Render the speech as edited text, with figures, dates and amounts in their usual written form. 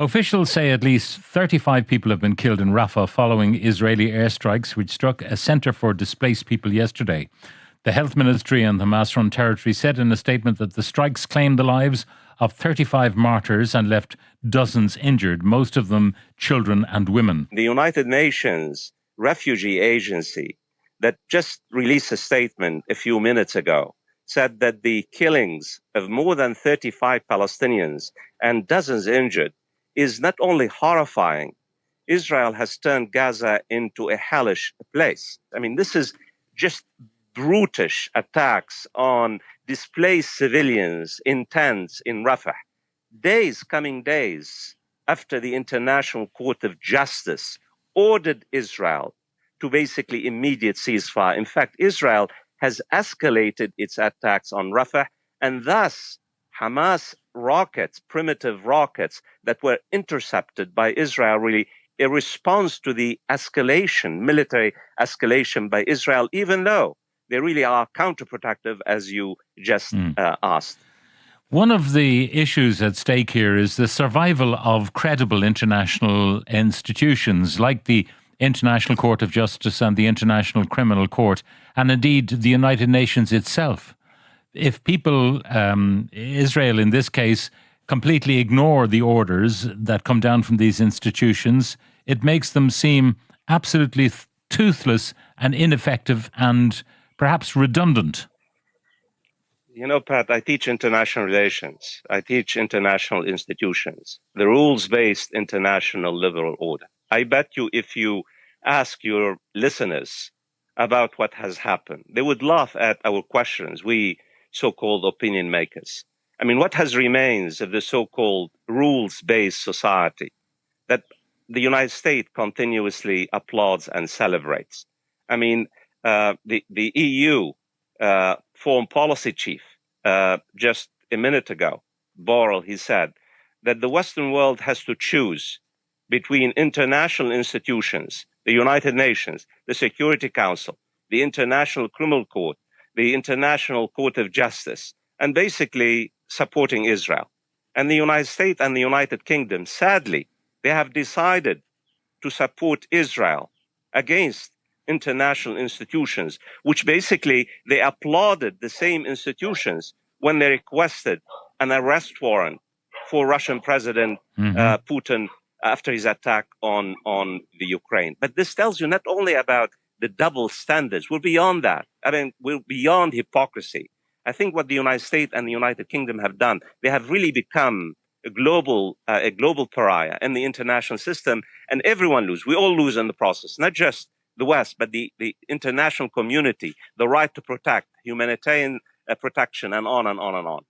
Officials say at least 35 people have been killed in Rafah following Israeli airstrikes, which struck a centre for displaced people yesterday. The health ministry and the Hamas-run territory said in a statement that the strikes claimed the lives of 35 martyrs and left dozens injured, most of them children and women. The United Nations Refugee Agency that just released a statement a few minutes ago said that the killings of more than 35 Palestinians and dozens injured is not only horrifying. Israel has turned Gaza into a hellish place. I mean, this is just brutish attacks on displaced civilians in tents in Rafah. Coming days after the International Court of Justice ordered Israel to basically immediate ceasefire. In fact, Israel has escalated its attacks on Rafah, and thus Hamas rockets, primitive rockets that were intercepted by Israel, really a response to the escalation, military escalation by Israel, even though they really are counterproductive, as you just asked. One of the issues at stake here is the survival of credible international institutions like the International Court of Justice and the International Criminal Court, and indeed the United Nations itself. If people, Israel in this case, completely ignore the orders that come down from these institutions, it makes them seem absolutely toothless and ineffective and perhaps redundant. You know, Pat, I teach international relations. I teach international institutions, the rules-based international liberal order. I bet you if you ask your listeners about what has happened, they would laugh at our questions, we so-called opinion makers. I mean, what has remains of the so-called rules-based society that the United States continuously applauds and celebrates? I mean, the EU foreign policy chief just a minute ago, Borrell, he said that the Western world has to choose between international institutions, the United Nations, the Security Council, the International Criminal Court, the International Court of Justice, and basically supporting Israel. And the United States and the United Kingdom, sadly, they have decided to support Israel against international institutions, which basically they applauded the same institutions when they requested an arrest warrant for Russian President Putin after his attack on the Ukraine. But this tells you not only about the double standards, we're beyond that. I mean, we're beyond hypocrisy. I think what the United States and the United Kingdom have done, they have really become a global pariah in the international system, and everyone loses. We all lose in the process, not just the West, but the international community, the right to protect, humanitarian protection, and on and on and on.